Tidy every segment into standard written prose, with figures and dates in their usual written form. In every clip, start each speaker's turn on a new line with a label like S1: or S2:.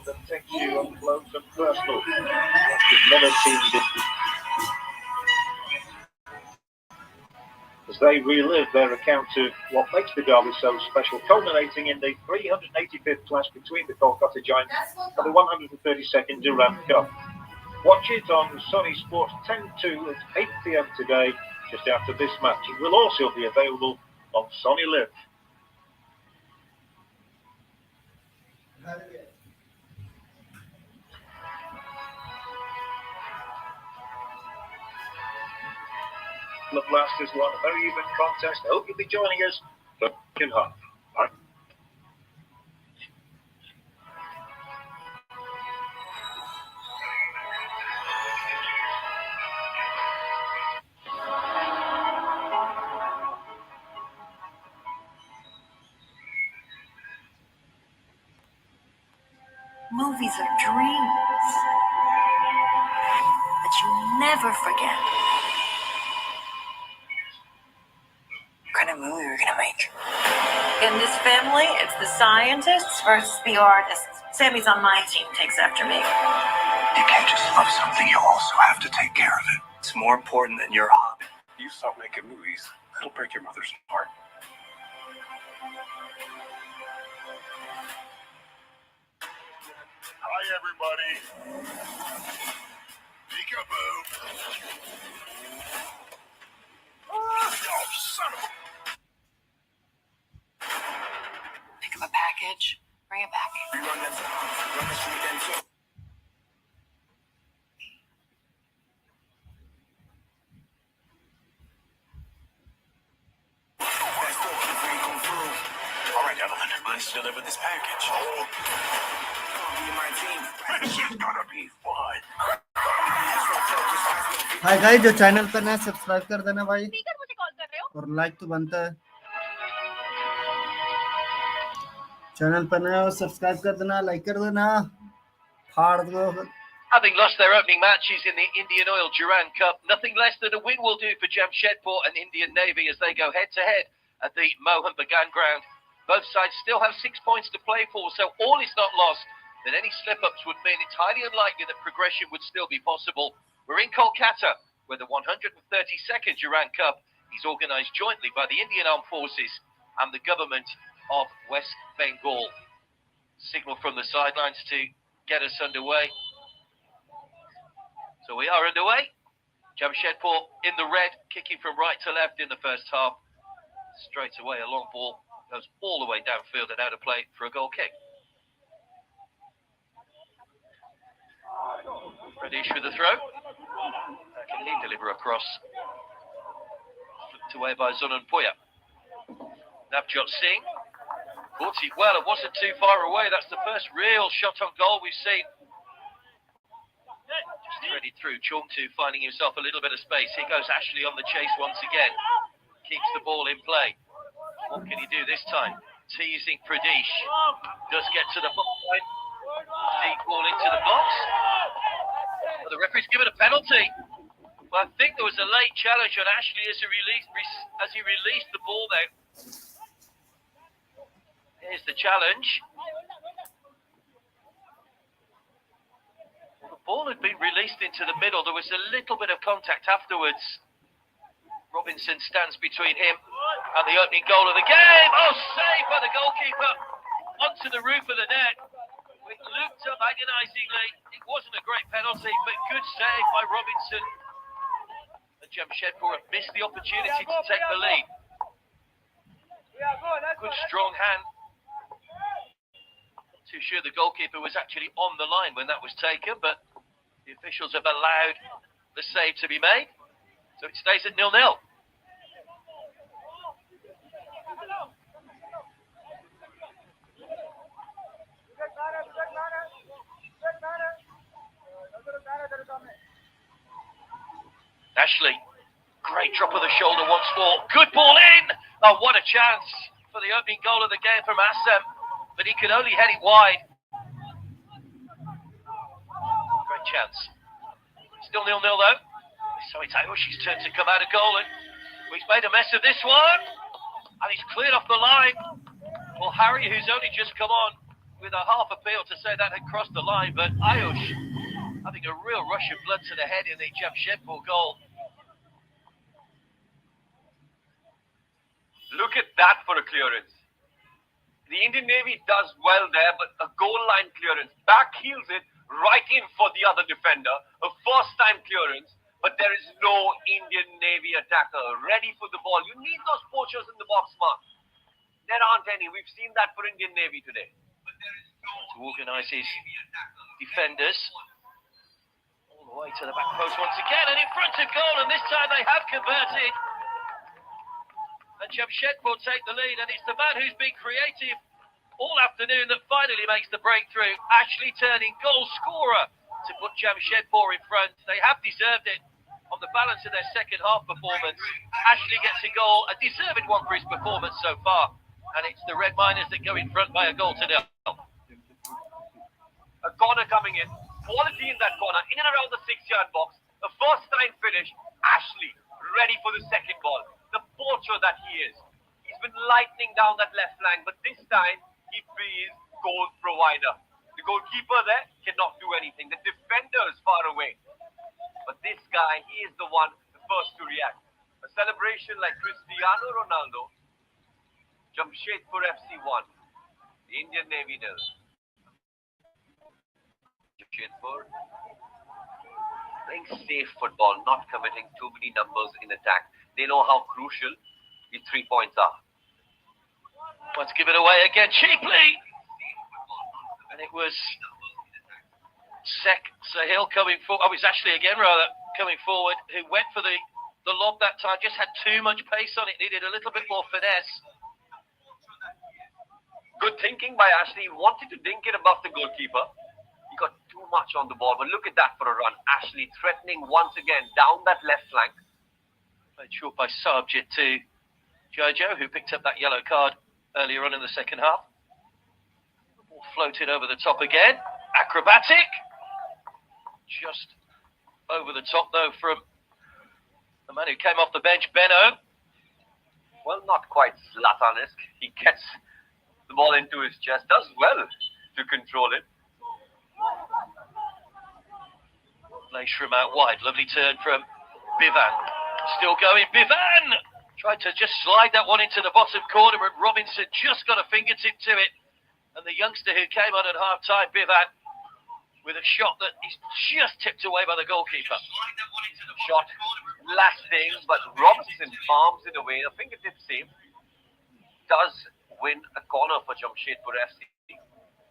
S1: that takes you up close and personal. You've never seen this. As they relive their account of what makes the derby so special, culminating in the 385th clash between the Kolkata Giants and the 132nd Durand Cup. Watch it on Sony Sports 10-2 at 8 p.m. today, just after this match. It will also be available on Sony Live. The Blasters won a very even contest. I hope you'll be joining us for the second half. Bye.
S2: Movies are dreams that you never forget. What kind of movie are we gonna make? In this family, it's the scientists versus the artists. Sammy's on my team, takes after me.
S3: You can't just love something, you also have to take care of it. It's more important than your hobby. You stop making movies, it'll break your mother's heart.
S4: Hi, everybody. Peekaboo. Oh, son of a...
S2: Pick up a package, bring it back.
S4: Run the street and so...
S3: All right, Evelyn, let's deliver this package. This is gonna be fun.
S5: Hi guys, जो channel पर नया subscribe कर देना भाई, और like तो बनता है। चैनल पर नया सब्सक्राइब कर देना, लाइक कर देना, फाड़ दो।
S6: Having lost their opening matches in the Indian Oil Durand Cup, nothing less than a win will do for Jamshedpur and Indian Navy as they go head-to-head at the Mohan Bagan ground. Both sides still have 6 points to play for, so all is not lost. That any slip-ups would mean it's highly unlikely that progression would still be possible. We're in Kolkata, where the 132nd Durand Cup is organised jointly by the Indian Armed Forces and the government of West Bengal. Signal from the sidelines to get us underway. So we are underway. Jamshedpur in the red, kicking from right to left in the first half. Straight away, a long ball goes all the way downfield and out of play for a goal kick. Pradesh with the throw. Can he deliver a cross? Flipped away by Zonan Puya. Navjot Singh. Caught it well, it wasn't too far away. That's the first real shot on goal we've seen. Just threaded through. Chongtu finding himself a little bit of space. Here goes Ashley on the chase once again. Keeps the ball in play. What can he do this time? Teasing Pradesh. Does get to the box line. Deep ball into the box. Well, the referee's given a penalty. But I think there was a late challenge on Ashley as he released the ball there. Here's the challenge. Well, the ball had been released into the middle. There was a little bit of contact afterwards. Robinson stands between him and the opening goal of the game. Oh, saved by the goalkeeper onto the roof of the net. It looked up agonisingly. It wasn't a great penalty, but good save by Robinson. And Jamshedpur have missed the opportunity to take the lead. Good strong hand. Not too sure the goalkeeper was actually on the line when that was taken, but the officials have allowed the save to be made. So it stays at 0-0. Ashley, great drop of the shoulder once more. Good ball in. Oh, what a chance for the opening goal of the game from Assam, but he could only head it wide. Great chance. Still 0-0 though. Sorry, Tayoshi's turn to come out of goal, and he's made a mess of this one, and he's cleared off the line. Well, Harry, who's only just come on, with a half appeal to say that had crossed the line, but Ayush having a real rush of blood to the head in the Jamshedpur goal.
S3: Look at that for a clearance. The Indian Navy does well there, but a goal line clearance. Back heels it right in for the other defender. A first time clearance, but there is no Indian Navy attacker ready for the ball. You need those poachers in the box, Mark. There aren't any. We've seen that for Indian Navy today. But there is no
S6: to organise his defenders. All the way to the back post once again, and in front of goal, and this time they have converted. And Jamshedpur take the lead, and it's the man who's been creative all afternoon that finally makes the breakthrough. Ashley turning goal scorer to put Jamshedpur in front. They have deserved it on the balance of their second half performance. Ashley gets a goal, a deserved one for his performance so far, and it's the Red Miners that go in front by a goal to nil.
S3: a corner coming in. Quality in that corner, in and around the 6-yard box. A first time finish. Ashley ready for the second ball. The poacher that he is. He's been lightning down that left flank, but this time he is goal provider. The goalkeeper there cannot do anything. The defender is far away. But this guy, he is the one, the first to react. A celebration like Cristiano Ronaldo. Jamshedpur FC 1. The Indian Navy nil. Jamshedpur playing safe football, not committing too many numbers in attack. They know how crucial the 3 points are.
S6: Let's give it away again cheaply. And it was Sahil coming forward. Oh, it was Ashley again, rather, coming forward, who went for the lob that time. Just had too much pace on it. Needed a little bit more finesse.
S3: Good thinking by Ashley. He wanted to dink it above the goalkeeper. He got too much on the ball. But look at that for a run. Ashley threatening once again down that left flank.
S6: Played short by Sarabjit to Jojo, who picked up that yellow card earlier on in the second half. Ball floated over the top again. Acrobatic. Just over the top, though, from the man who came off the bench, Benno.
S3: Well, not quite Zlatan-esque. He gets the ball into his chest. Does well to control it.
S6: Lace from out wide. Lovely turn from Bivan. Still going. Bivan tried to just slide that one into the bottom corner, but Robinson just got a fingertip to it. And the youngster who came on at half-time, Bivan, with a shot that is just tipped away by the goalkeeper.
S3: Shot lasting, but Robinson palms it away. A fingertip save. Does win a corner for Jamshedpur FC.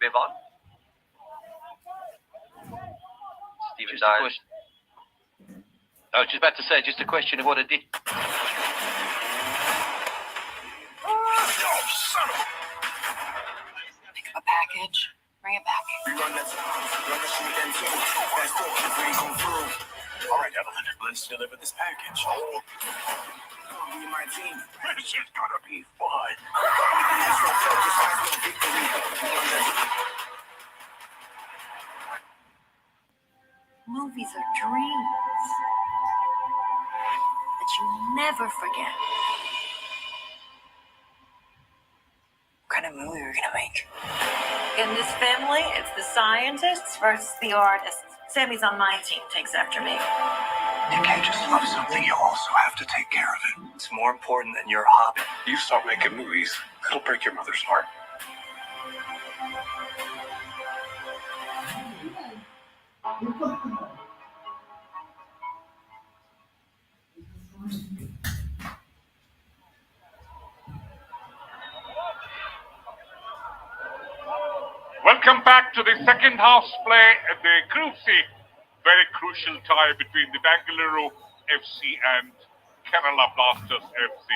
S3: Bivan. Stephen Dyer.
S6: I was just about to say, just a question of what it did.
S2: Pick up a package, bring it back.
S4: All right, Evelyn, let's deliver this package. Oh, be my team. This is gonna be fun.
S2: Movies are dreams that you never forget. What kind of movie are we gonna make? In this family, it's the scientists versus the artists. Sammy's on my team, takes after me.
S3: You can't just love something, you also have to take care of it. It's more important than your hobby.
S4: You start making movies, it'll break your mother's heart.
S7: Welcome back to the second half's play at the Group C. Very crucial tie between the Bangalore FC and Kerala Blasters FC.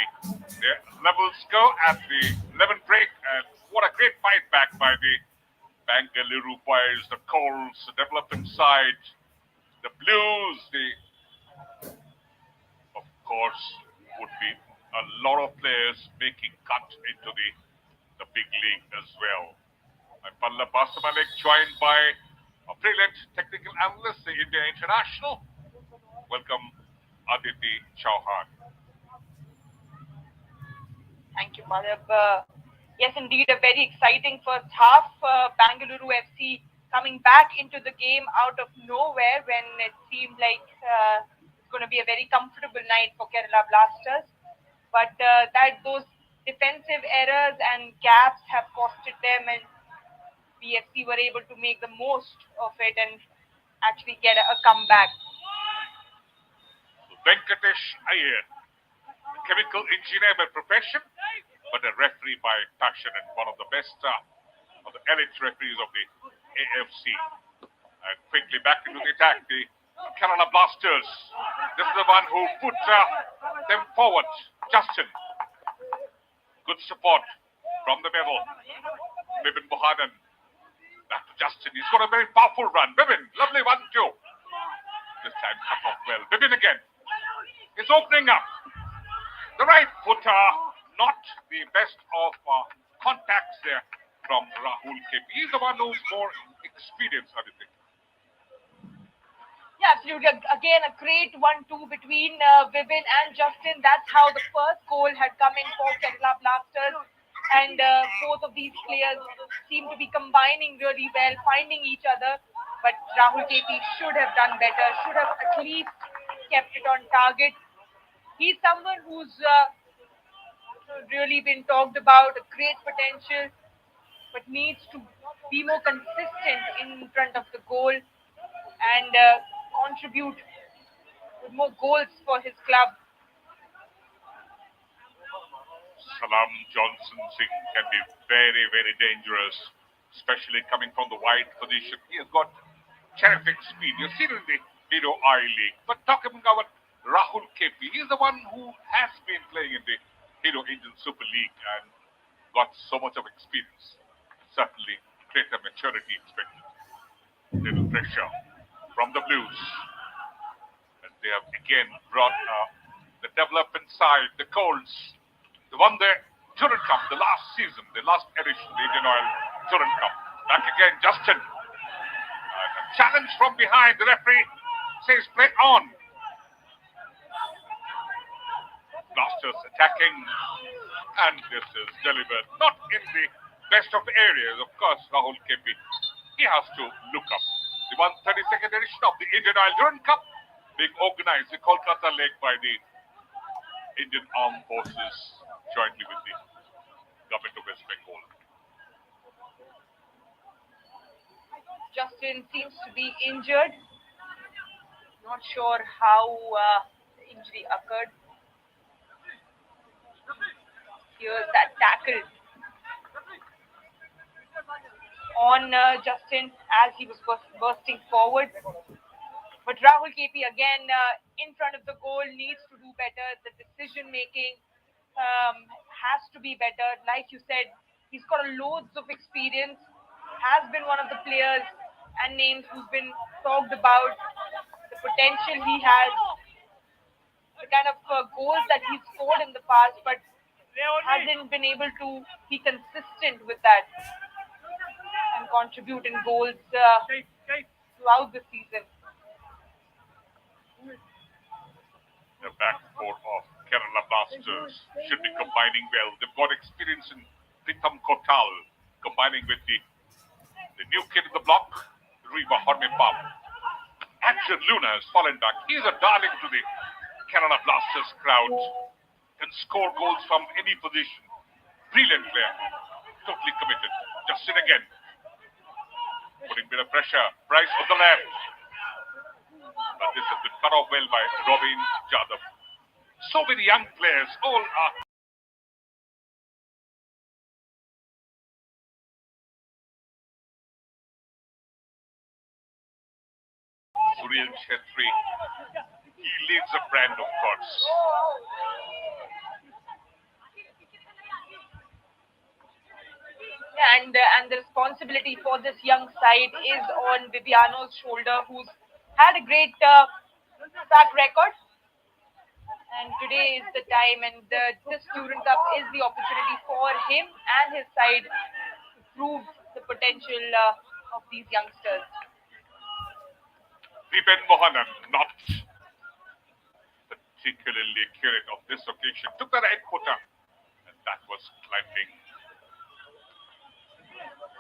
S7: The levels go at the 11th break, and what a great fight back by the Bangalore boys, the Colts, the development side, the Blues, of course, would be a lot of players making cut into the big league as well. I'm Palla Basamalik, joined by a brilliant technical analyst, the India International. Welcome, Aditi Chauhan.
S8: Thank you, Madhab. Yes, indeed, a very exciting first half. Bangalore FC coming back into the game out of nowhere when it seemed like it's going to be a very comfortable night for Kerala Blasters. But that those defensive errors and gaps have costed them, and BFC were able to make the most of it and actually get a comeback.
S7: Venkatesh Iyer, chemical engineer by profession, but a referee by passion and one of the best of the elite referees of the AFC. And quickly back into the attack, the Kerala Blasters. This is the one who put them forward. Justin. Good support from the middle. Bibin Mohanan. Back to Justin. He's got a very powerful run. Bibin, lovely 1-2. This time cut off well. Bibin again. He's opening up. The right footer, not the best of contacts there from Rahul KP. He's the one who's more experienced, I think.
S8: Yeah, absolutely. Again, a great 1-2 between Vibin and Justin. That's how the first goal had come in for Kerala Blasters. And both of these players seem to be combining really well, finding each other. But Rahul KP should have done better, should have at least kept it on target. He's someone who's really been talked about, a great potential, but needs to be more consistent in front of the goal and contribute with more goals for his club.
S7: Salam Johnson Singh can be very, very dangerous, especially coming from the wide position. He has got terrific speed. You've seen it in the Hero I League. But talking about Rahul KP, he's the one who has been playing in the Hero Indian Super League and got so much of experience. Certainly greater maturity expected. Little pressure from the Blues. And they have again brought the development side, the Colts. They won the Durant Cup the last season, the last edition, the Indian Oil Durant Cup. Back again, Justin. A challenge from behind. The referee says play on. Blasters attacking, and this is delivered. Not in the best of areas, of course. Rahul KP, he has to look up. The 132nd edition of the Indian Oil Durant Cup being organized in Kolkata Lake by the Indian Armed Forces jointly with the government of West Bengal.
S8: Justin seems to be injured. Not sure how the injury occurred. Here's that tackle on Justin as he was bursting forward. But Rahul KP again in front of the goal needs to do better. The decision making has to be better. Like you said, he's got loads of experience, has been one of the players and names who's been talked about, the potential he has, the kind of goals that he's scored in the past, but hasn't been able to be consistent with that and contribute in goals throughout the season.
S7: The back four of Kerala Blasters should be combining well. They've got experience in Pritham Kotal, combining with the new kid in the block, Riva Hormepam. Action Luna has fallen back. He's a darling to the Kerala Blasters crowd. Can score goals from any position. Brilliant player. Totally committed. Justin again. Putting a bit of pressure. Bryce on the left. But this has been cut off well by Robin Jadhav. So many young players. All are Sureel Chetri. He leaves a brand, of course.
S8: And the responsibility for this young side is on Viviano's shoulder, who's had a great track record. And today is the time, and this Durant Cup is the opportunity for him and his side to prove the potential of these youngsters.
S7: Deepen Mohanan, not particularly accurate of this occasion. Took the right footer, and that was climbing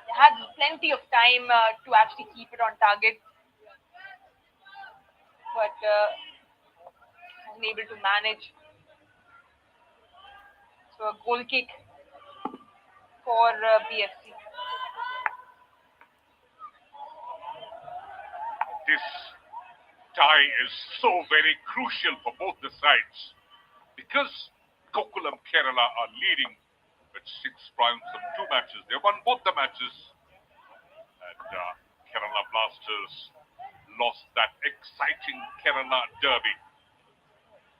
S8: They had plenty of time to actually keep it on target, but wasn't able to manage. So a goal kick for BFC.
S7: This tie is so very crucial for both the sides because Gokulam Kerala are leading with 6 points from 2 matches. They won both the matches, and Kerala Blasters lost that exciting Kerala derby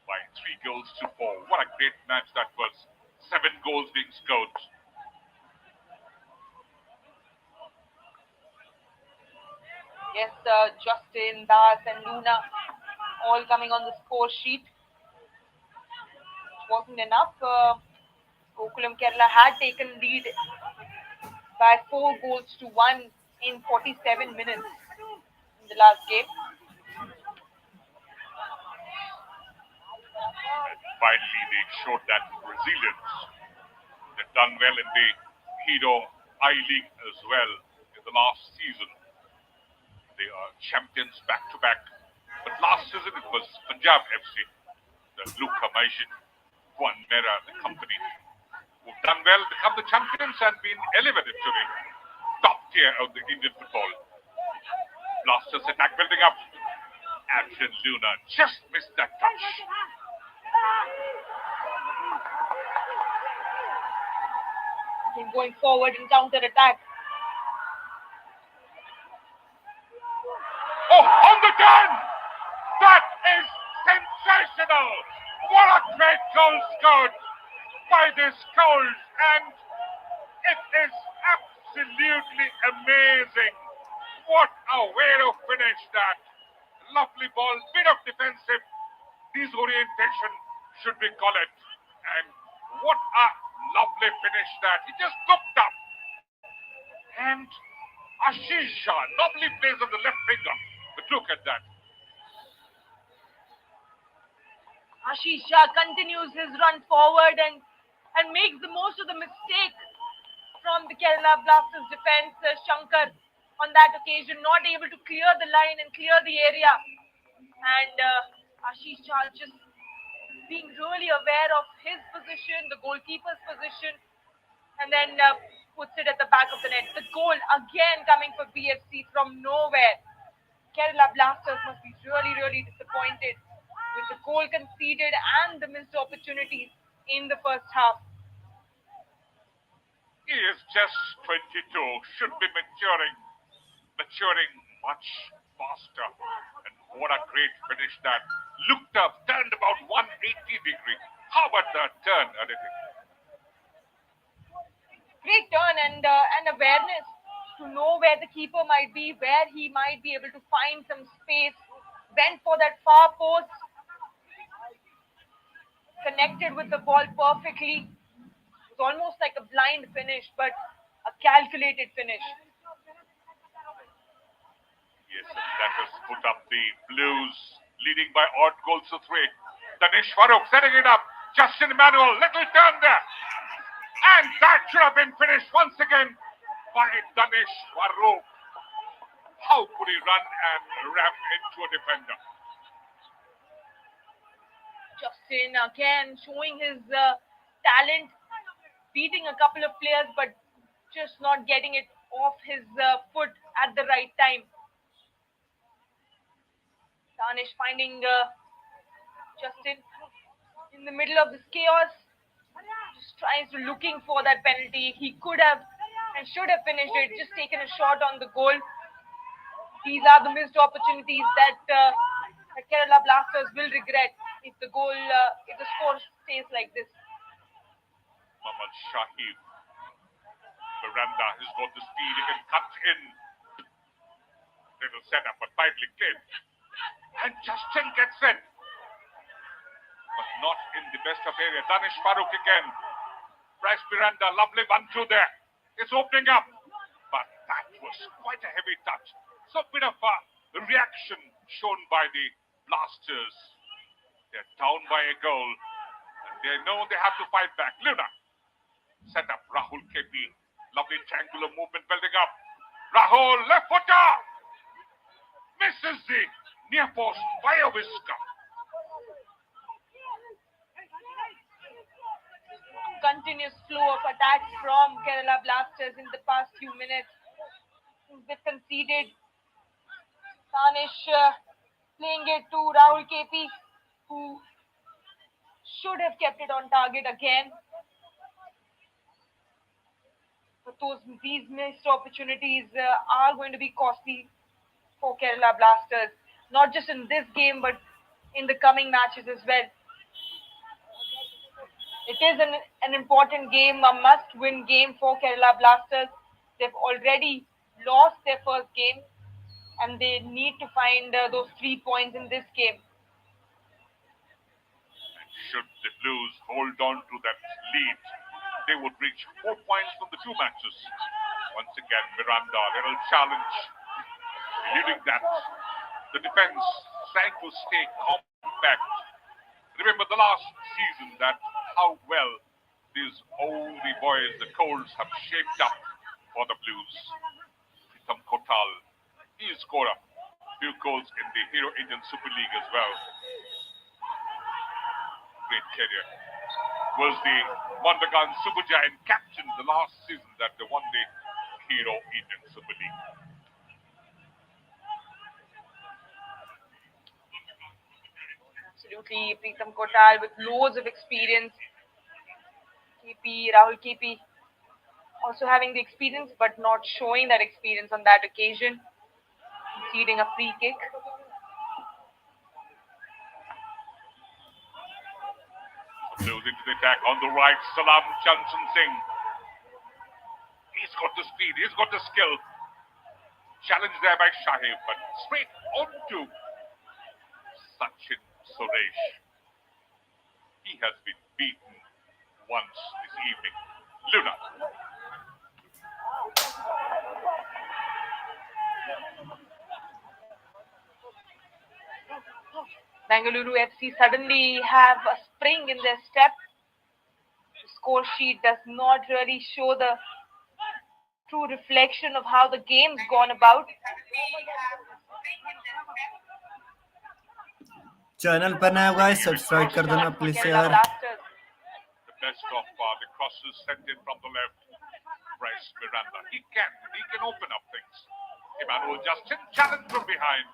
S7: by 3 goals to 4. What a great match that was. 7 goals being scored.
S8: Yes, Justin, Das, and Luna all coming on the score sheet. Which wasn't enough. Gokulam Kerala had taken lead by 4 goals to 1 in 47 minutes in the last game.
S7: And finally, they showed that resilience. They've done well in the Hero I-League as well in the last season. They are champions back-to-back. But last season it was Punjab FC, the Luka Majid, Juan Mera, the company, who've done well, become the champions and been elevated to the top tier of the Indian football. Blasters attack building up. Adrian Luna just missed that touch.
S8: Going forward in counter attack.
S7: Oh, on the turn! That is sensational! What a great goal scored by this Coles, and it is absolutely amazing. What a way to finish that. Lovely ball, bit of defensive disorientation, should we call it. And what a lovely finish that. He just looked up. And Ashish Shah normally plays on the left finger. But look at that.
S8: Ashish Shah continues his run forward and makes the most of the mistake from the Kerala Blasters defense. Shankar on that occasion not able to clear the line and clear the area. And Ashish Shah just being really aware of his position, the goalkeeper's position, and then puts it at the back of the net. The goal again coming for BFC from nowhere. Kerala Blasters must be really, really disappointed with the goal conceded and the missed opportunities in the first half.
S7: He is just 22, should be maturing much faster. And what a great finish that. Looked up, turned about 180 degree. How about that turn, Aditi?
S8: Great turn and awareness to know where the keeper might be, where he might be able to find some space. Went for that far post. Connected with the ball perfectly. It was almost like a blind finish, but a calculated finish.
S7: Yes, and that has put up the Blues, leading by odd goals to 3. Danish Farooq setting it up. Justin Emmanuel, little turn there. And that should have been finished once again by Danish Farooq. How could he run and ram into a defender?
S8: Justin again showing his talent, beating a couple of players, but just not getting it off his foot at the right time. Danish finding Justin in the middle of this chaos, just tries to looking for that penalty. He could have and should have finished it, just taken a shot on the goal. These are the missed opportunities that Kerala Blasters will regret if the score stays like this.
S7: Mohammad Shahid. Miranda has got the speed, he can cut in. Little setup, but tightly cleared. And Justin gets it. But not in the best of area. Danish Farooq again. Bryce Miranda, lovely 1-2 there. It's opening up. But that was quite a heavy touch. So a bit of a reaction shown by the Blasters. They're down by a goal. And they know they have to fight back. Luna. Set up Rahul KP. Lovely triangular movement building up. Rahul, left footer! Misses the near post by a whisker.
S8: Continuous flow of attacks from Kerala Blasters in the past few minutes. They've conceded. Tanish playing it to Rahul KP, who should have kept it on target again. But these missed opportunities are going to be costly for Kerala Blasters, not just in this game but in the coming matches as well. It is an important game, a must-win game for Kerala Blasters. They've already lost their first game, and they need to find those 3 points in this game.
S7: And should the Blues hold on to that lead, they would reach 4 points from the 2 matches. Once again, Miranda, little challenge. Eluding that, the defense trying to stay compact. Remember the last season that how well these oldie boys, the Colts, have shaped up for the Blues. Pritam Kotal, he scored a few goals in the Hero Indian Super League as well. Great career. Was the Mondagan Super Giant captain the last season that they won the Hero Indian Super League.
S8: Absolutely, Pritam Kotal with loads of experience. Rahul KP also having the experience but not showing that experience on that occasion, conceding a free kick.
S7: Blues into the attack on the right, Salam Chansan Singh. He's got the speed, he's got the skill. Challenged there by Shahib, but straight onto Sachin Suresh. He has been beaten once this evening. Luna.
S8: Bengaluru FC suddenly have a spring in their step. The score sheet does not really show the true reflection of how the game's gone about.
S5: Channel पर नया हुआ है subscribe कर देना please यार.
S7: The best of the crosses sent in from the left. Bryce Miranda. He can open up things. Emmanuel Justin challenged from behind.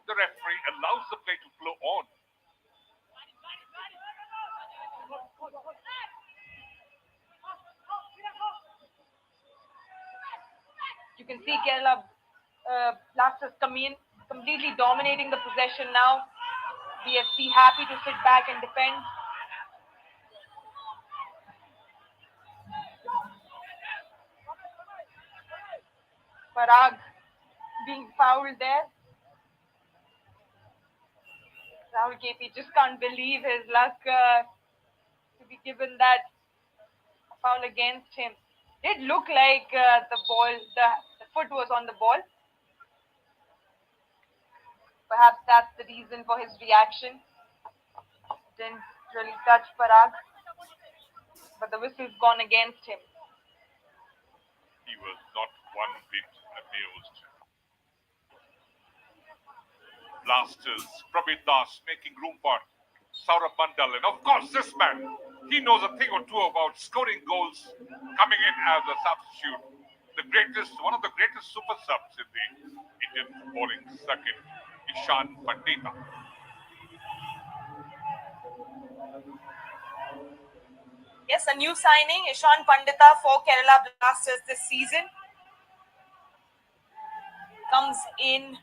S7: The referee allows the play to flow on.
S8: You can see Kerala Blasters completely dominating the possession now. BFC happy to sit back and defend. Parag being fouled there. Rahul KP just can't believe his luck to be given that foul against him. It looked like the foot was on the ball. Perhaps that's the reason for his reaction. Didn't really touch Parag, but the whistle's gone against him.
S7: He was not one bit amused. Blasters, Prabir Das making room for Saurabh Mandal. And of course, this man, he knows a thing or two about scoring goals, coming in as a substitute. One of the greatest super subs in the Indian bowling circuit, Ishan Pandita.
S2: Yes, a new signing, Ishan Pandita for Kerala Blasters this season. Comes in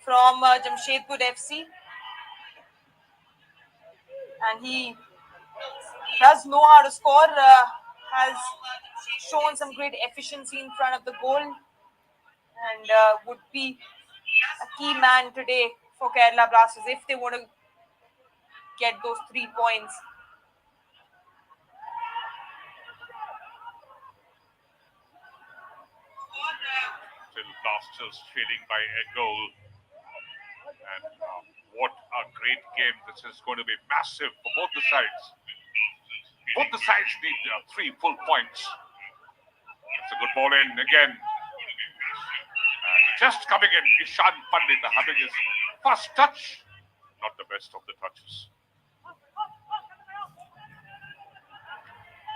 S2: from Jamshedpur FC. And he does know how to score, has shown some great efficiency in front of the goal, and would be a key man today for Kerala Blasters if they want to get those 3 points.
S7: Still Blasters trailing by a goal. And what a great game. This is going to be massive for both the sides. Both the sides need 3 full points. It's a good ball in again. Just coming in, Ishan Pandit having his first touch. Not the best of the touches.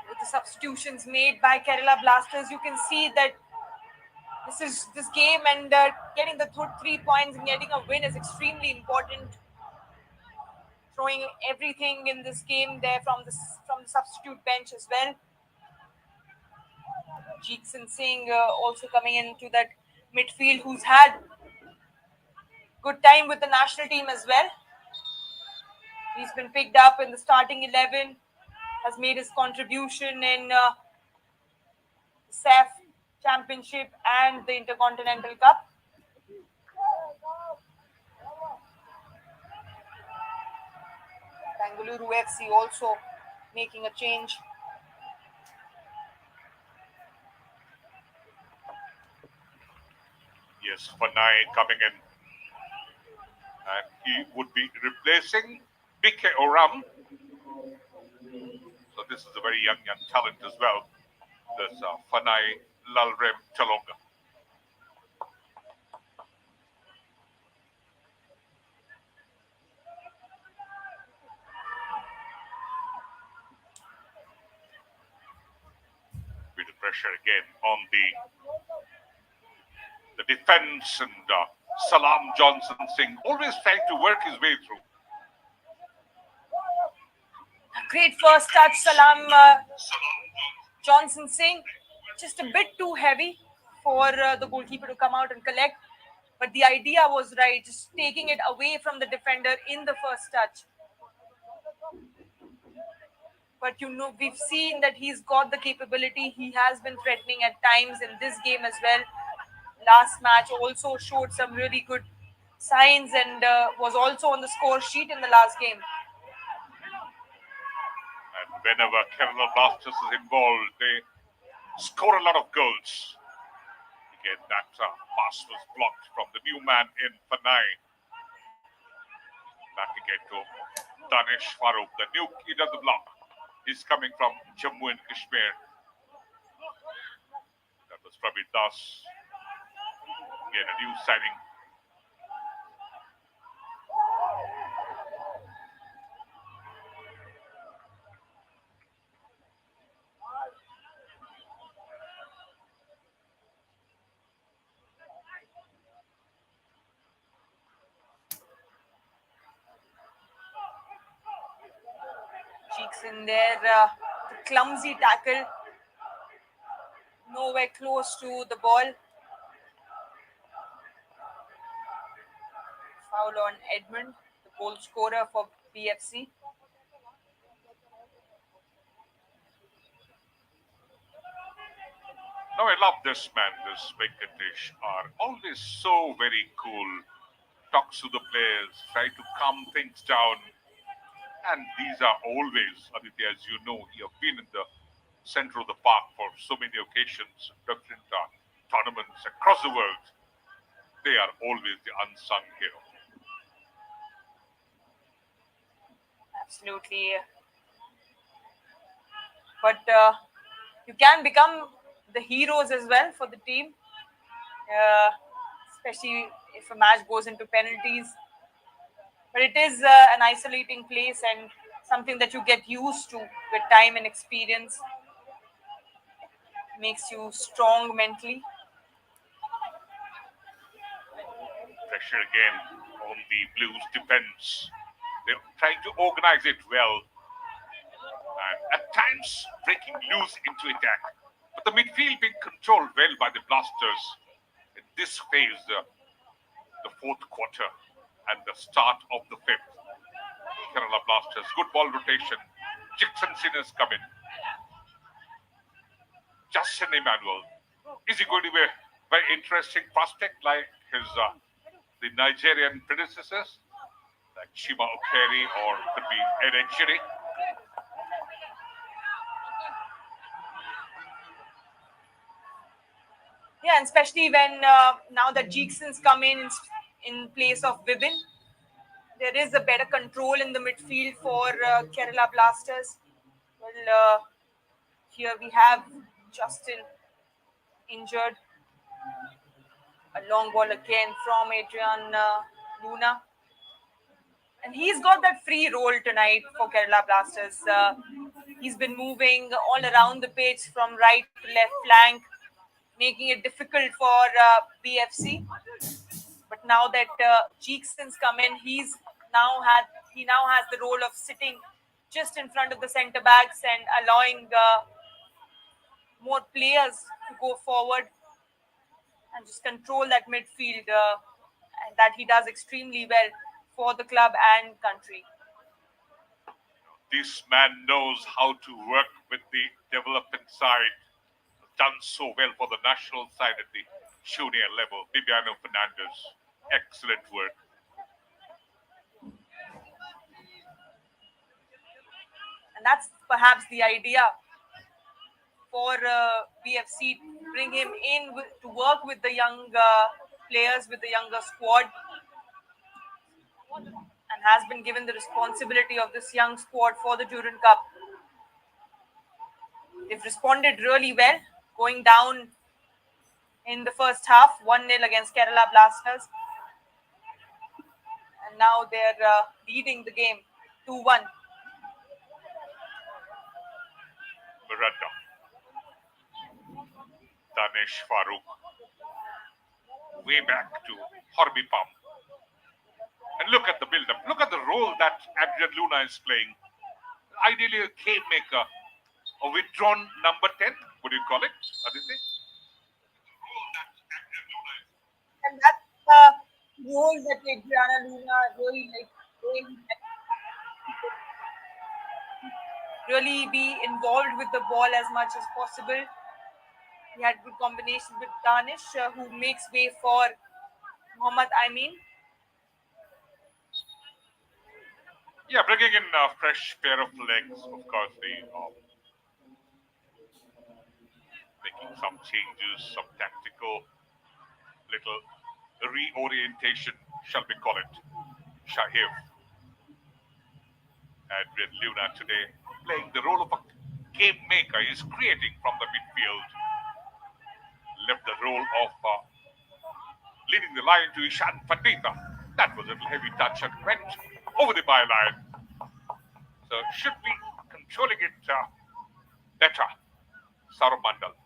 S2: With the substitutions made by Kerala Blasters, you can see that this game and getting the 3 points and getting a win is extremely important. Throwing everything in this game there from the substitute bench as well. Jeekson Singh also coming into that midfield, who's had good time with the national team as well. He's been picked up in the starting 11, has made his contribution in SAF Championship and the Intercontinental Cup. Bengaluru FC also making a change.
S7: Yes, Fanai coming in. And he would be replacing BK Oram. So this is a very young talent as well. There's Fanai Lalrem Chalonga. With the pressure again on the defense, and Salam Johnson Singh always trying to work his way through.
S2: Great first touch, Salam Johnson Singh. Just a bit too heavy for the goalkeeper to come out and collect. But the idea was right, just taking it away from the defender in the first touch. But we've seen that he's got the capability. He has been threatening at times in this game as well. Last match also showed some really good signs and was also on the score sheet in the last game.
S7: And whenever Kerala Blasters is involved, they score a lot of goals. Again, that pass was blocked from the new man in Fanai. Back again to Danish Farooq, the new kid of the block. He's coming from Jammu and Kashmir. That was Prabir Das. Again, a new signing.
S2: Cheeks in there, the clumsy tackle, nowhere close to the ball. Foul on Edmund, the goal scorer for BFC.
S7: Now I love this man, this Venkatesh are always so very cool. Talks to the players, try to calm things down. And these are always, Aditya, as you know, you have been in the center of the park for so many occasions, different tournaments across the world. They are always the unsung hero.
S2: Absolutely. But you can become the heroes as well for the team, especially if a match goes into penalties. But it is an isolating place and something that you get used to with time and experience. Makes you strong mentally.
S7: Pressure again on the Blues defense. They're trying to organize it well. And at times breaking loose into attack. But the midfield being controlled well by the Blasters. In this phase, the fourth quarter and the start of the fifth. Kerala Blasters, good ball rotation. Jackson Sinners come in. Justin Emmanuel. Is he going to be a very interesting prospect like his the Nigerian predecessors, like Chima Okeri or could be Ed Echiri?
S2: Yeah, and especially when now that Jeekson's come in place of Vibin, there is a better control in the midfield for Kerala Blasters. Well, here we have Justin injured. A long ball again from Adrian Luna. And he's got that free role tonight for Kerala Blasters. He's been moving all around the pitch from right to left flank, making it difficult for BFC. But now that Cheekson's come in, he now has the role of sitting just in front of the centre backs and allowing more players to go forward and just control that midfield, and that he does extremely well for the club and country.
S7: This man knows how to work with the development side. Done so well for the national side at the junior level. Bibiano Fernandez, excellent work.
S2: And that's perhaps the idea for BFC, bring him in to work with the young players, with the younger squad, and has been given the responsibility of this young squad for the Durand Cup. They've responded really well, going down in the first half, 1-0 against Kerala Blasters. And now they're leading the game 2-1.
S7: Miranda. Danish Farooq. Way back to Horby Pam. And look at the build-up. Look at the role that Adrian Luna is playing. Ideally a game maker. A withdrawn number 10, would you call it, Aditi?
S2: And that's the role that Adriana Luna really be involved with the ball as much as possible. He had good combination with Danish, who makes way for Mohammad Amin.
S7: Yeah, bringing in a fresh pair of legs, of course, making some changes, some tactical little reorientation, shall we call it. Shahib. Adrian Luna today playing the role of a game maker. He's creating from the midfield. Left the role of leading the line to Ishan Pandita. That was a little heavy touch and went over the byline. So should be controlling it better. Saurabh Mandal.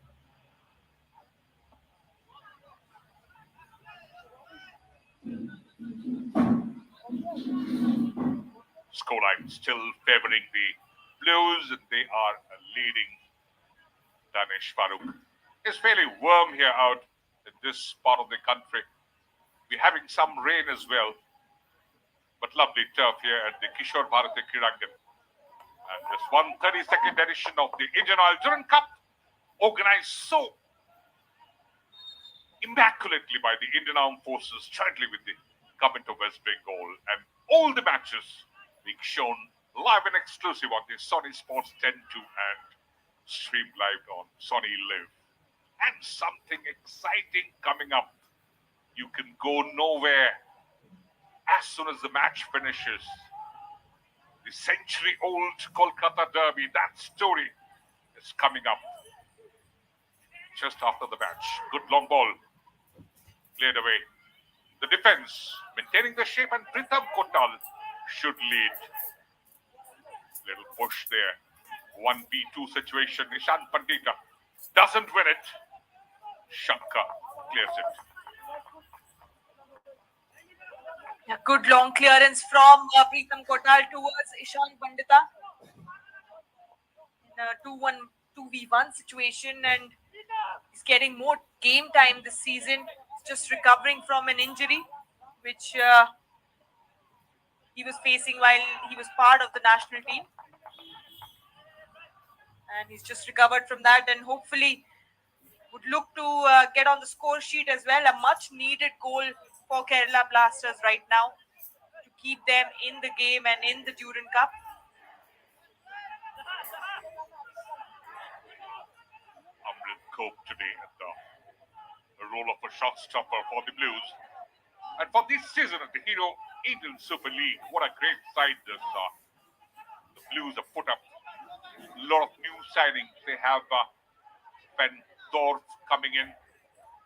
S7: Scoreline still favoring the Blues, and they are leading. Danish Farooq is fairly warm here out in this part of the country. We're having some rain as well, but lovely turf here at the Kishore Bharati Kridangan. And this 132nd edition of the Indian Oil Durand Cup, organized so immaculately by the Indian Armed Forces, jointly with the Government of West Bengal, and all the matches being shown live and exclusive on the Sony Sports 10.2 and streamed live on Sony Live. And something exciting coming up. You can go nowhere as soon as the match finishes. The century-old Kolkata Derby, that story is coming up just after the match. Good long ball played away. The defense maintaining the shape, and Pritham Kotal should lead. Little push there. 1v2 situation. Ishan Pandita doesn't win it. Shankar clears it.
S2: A good long clearance from Pritham Kotal towards Ishan Pandita in a 2v1 situation, and he's getting more game time this season. He's just recovering from an injury which he was facing while he was part of the national team, and he's just recovered from that, and hopefully would look to get on the score sheet as well. A much needed goal for Kerala Blasters right now to keep them in the game and in the Durand Cup.
S7: Amrit Cope today at the role of a shot stopper for the Blues. And for this season of the Hero Indian Super League, what a great side this the Blues have put up. A lot of new signings. They have Dorf coming in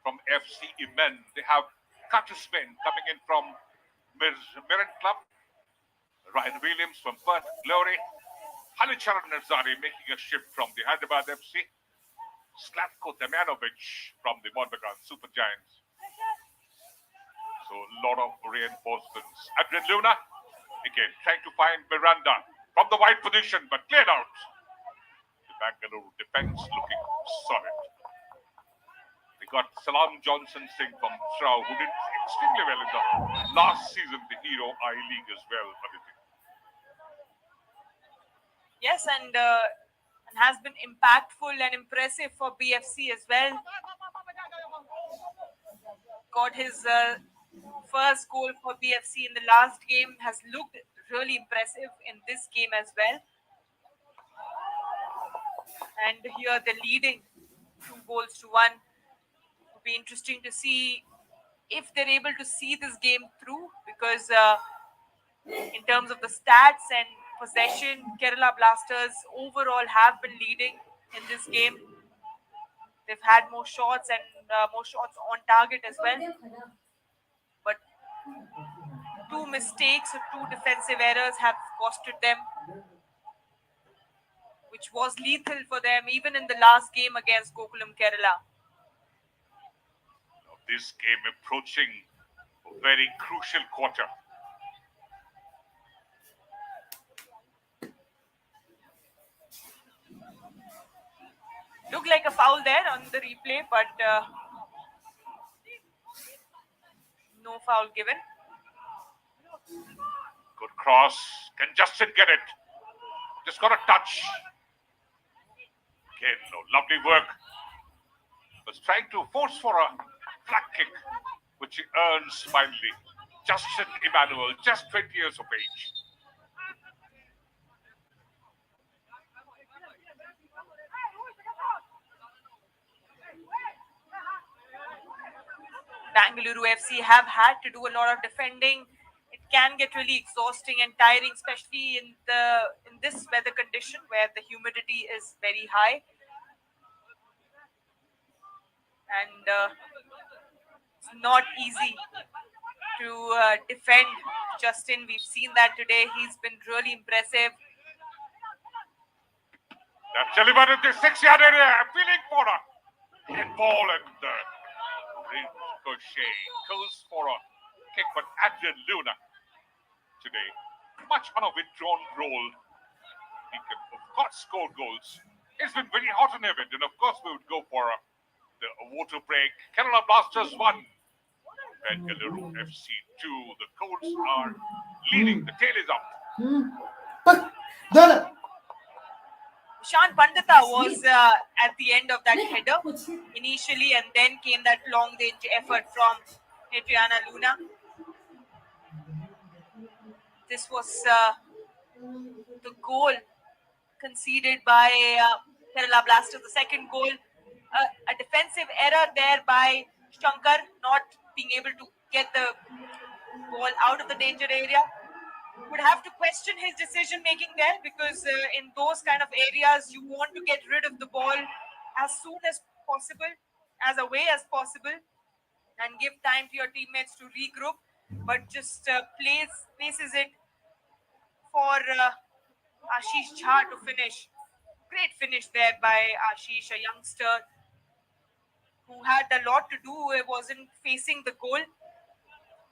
S7: from FC Imen. They have Katusmen coming in from Mirren Club. Ryan Williams from Perth Glory. Halicharan Nazari making a shift from the Hyderabad FC. Slatko Damjanovic from the Monbegan Super Giants. So a lot of reinforcements. Adrian Luna, again, trying to find Miranda from the wide position, but cleared out. The Bangalore defense looking solid. We got Salam Johnson Singh from Shroud, who did extremely well in the last season, the Hero I-League as well.
S2: Yes, and has been impactful and impressive for BFC as well. Got his first goal for BFC in the last game, has looked really impressive in this game as well. And here they're leading 2-1. It'll be interesting to see if they're able to see this game through, because in terms of the stats and possession, Kerala Blasters overall have been leading in this game. They've had more shots and more shots on target as well. But 2 mistakes or 2 defensive errors have costed them, which was lethal for them even in the last game against Gokulam Kerala.
S7: This game approaching a very crucial quarter.
S2: Looked like a foul there on the replay, but no foul given.
S7: Good cross. Can Justin get it? Just got a touch. Again, no, lovely work. Was trying to force for a flat kick, which he earns finally. Justin Emmanuel, just 20 years of age.
S2: Bangalore FC have had to do a lot of defending. It can get really exhausting and tiring, especially in this weather condition where the humidity is very high. And it's not easy to defend Justin. We've seen that today. He's been really impressive.
S7: That's delivered in the 6-yard area. Appealing for a hit ball, and Ricochet goes for a kick, but Adrian Luna today, much on a withdrawn role. He can, of course, score goals. It's been very hot in event, and of course, we would go for the water break. Kerala Blasters 1, Bangalore FC 2. The Colts are leading. The tail is up.
S2: Ishan Pandita was at the end of that header initially, and then came that long-range effort from Adriana Luna. This was the goal conceded by Kerala Blasters, the second goal. A defensive error there by Shankar, not being able to get the ball out of the danger area. Would have to question his decision making there, because in those kind of areas you want to get rid of the ball as soon as possible, as away as possible, and give time to your teammates to regroup, but just places it for Ashish Jha to finish. Great finish there by Ashish, a youngster who had a lot to do. It wasn't facing the goal,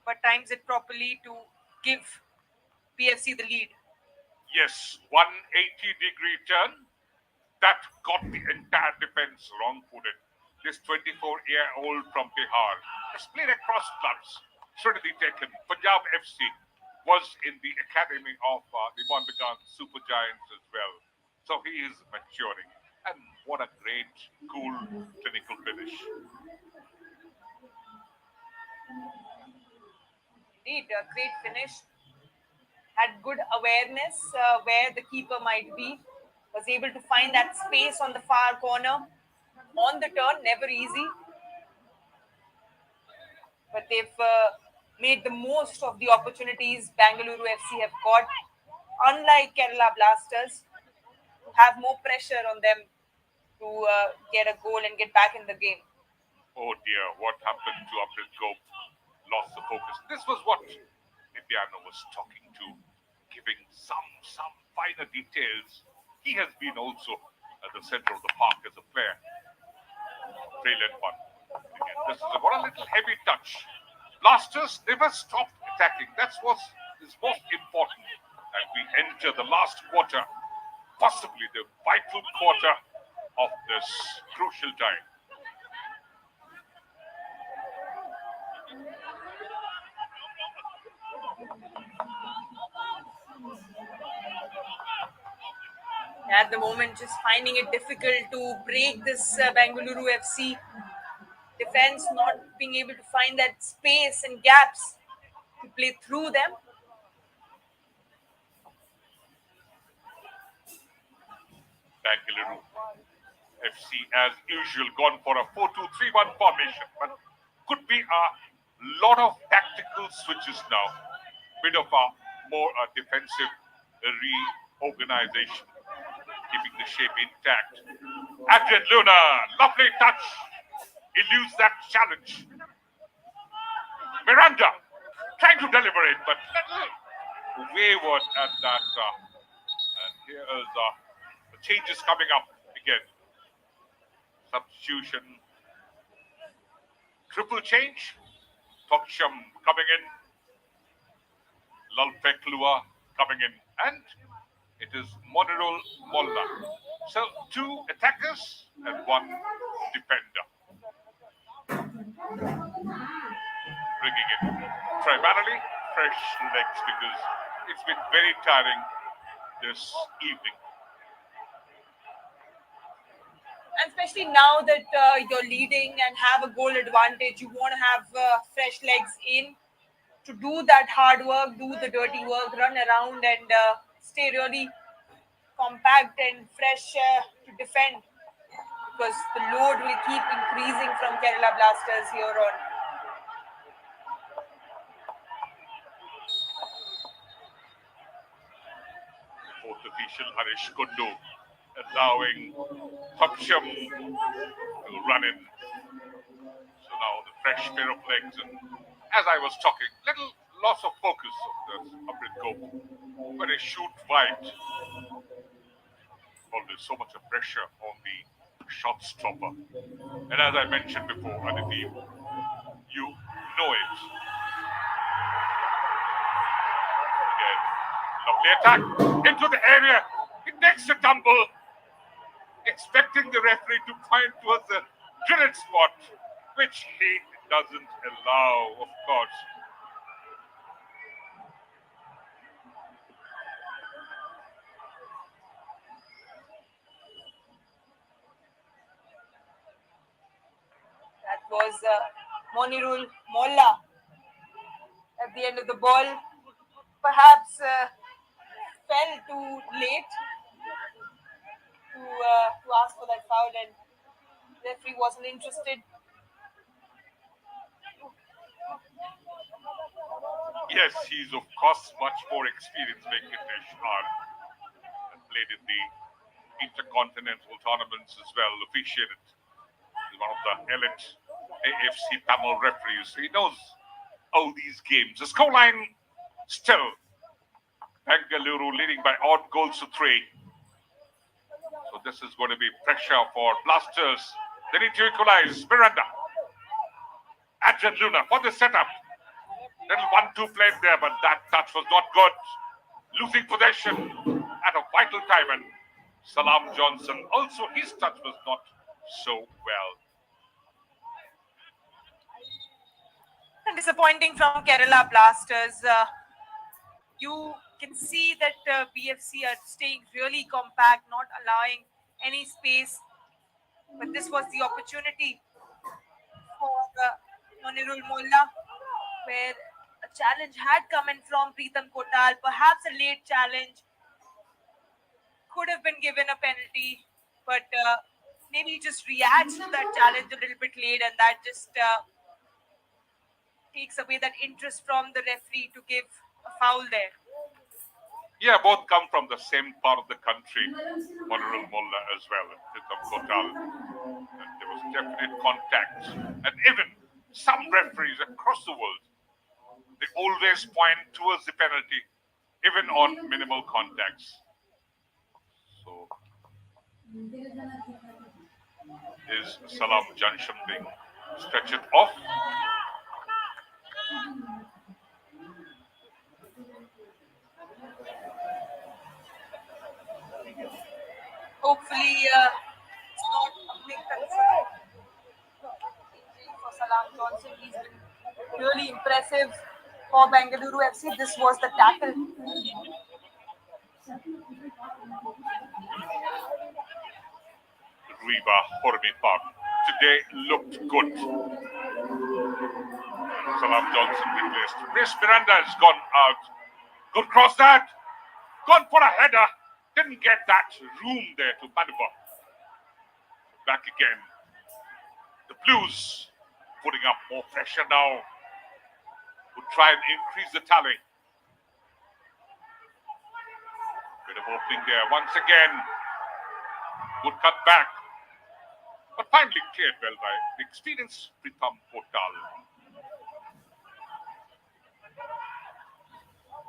S2: but times it properly to give BFC the lead.
S7: Yes, 180-degree turn. That got the entire defense wrong-footed. This 24-year-old from Bihar has played across clubs. Trinity taken. Punjab FC was in the academy of the Monbegan Super Giants as well. So he is maturing. And what a great, cool, clinical finish.
S2: Indeed, a great finish. Had good awareness where the keeper might be. Was able to find that space on the far corner. On the turn, never easy. But they've made the most of the opportunities Bangalore FC have got. Unlike Kerala Blasters, who have more pressure on them to get a goal and get back in the game.
S7: Oh dear, what happened to Amrit Gop? Lost the focus. This was what Indiana was talking to, giving some finer details. He has been also at the center of the park as a player. Brilliant one. Again, this is what a little heavy touch. Blasters never stopped attacking. That's what is most important. And we enter the last quarter, possibly the vital quarter of this crucial time.
S2: At the moment, just finding it difficult to break this Bengaluru FC defense, not being able to find that space and gaps to play through them.
S7: Bengaluru FC, as usual, gone for a 4-2-3-1 formation, but could be a lot of tactical switches now. Bit of a more defensive reorganization, keeping the shape intact. Adrian Luna, lovely touch, eludes that challenge. Miranda trying to deliver it, but little wayward at that. And here is the changes coming up again. Substitution. Triple change. Toksham coming in. Lalpeklua coming in. And it is Monirul Molla. So 2 attackers and 1 defender. Bringing in primarily fresh legs because it's been very tiring this evening.
S2: And especially now that you're leading and have a goal advantage, you want to have fresh legs in to do that hard work, do the dirty work, run around and stay really compact and fresh to defend, because the load will keep increasing from Kerala Blasters here on.
S7: Fourth official Harish Kundu allowing Toksham to run in. So now the fresh pair of legs, and as I was talking, little loss of focus of the Amrit Gop. When they shoot wide, always so much of pressure on the shot stopper. And as I mentioned before, Aditi, you know it. Again, lovely attack into the area. It takes a tumble, expecting the referee to point towards the drilled spot, which he doesn't allow, of course.
S2: That was Monirul Molla at the end of the ball. Perhaps fell too late to ask for that foul, and the referee wasn't interested.
S7: Yes, he's of course much more experienced, Venkatesh R. And played in the intercontinental tournaments as well, officiated. He's one of the elite AFC panel referees. He knows all these games. The scoreline still Bengaluru leading by odd goals to 3. So this is going to be pressure for Blasters. They need to equalize. Miranda. Adrian Luna for the setup. Little 1-2 played there, but that touch was not good. Losing possession at a vital time, and Salam Johnson also, his touch was not so well.
S2: And disappointing from Kerala Blasters. You can see that BFC are staying really compact, not allowing any space. But this was the opportunity for Monirul Molla, where a challenge had come in from Preetham Kotal, perhaps a late challenge. Could have been given a penalty, but maybe he just reacts to that challenge a little bit late, and that just takes away that interest from the referee to give a foul there.
S7: Yeah, both come from the same part of the country. Monirul Molla as well, from Kotal. And there was definite contact. And even some referees across the world, they always point towards the penalty, even on minimal contacts. So, is Salam Junction being stretched off?
S2: Hopefully, it's not a big concern for Salam Johnson. He's been really impressive for Bengaluru FC. This was the tackle.
S7: Riva Hormipan today looked good. Salam Johnson replaced. Miss Miranda has gone out. Good cross that. Gone for a header. Didn't get that room there to maneuver. Back again. The Blues putting up more pressure now. Would try and increase the tally. Bit of opening there. Once again. Would cut back. But finally cleared well by the experienced Pritham Kotal.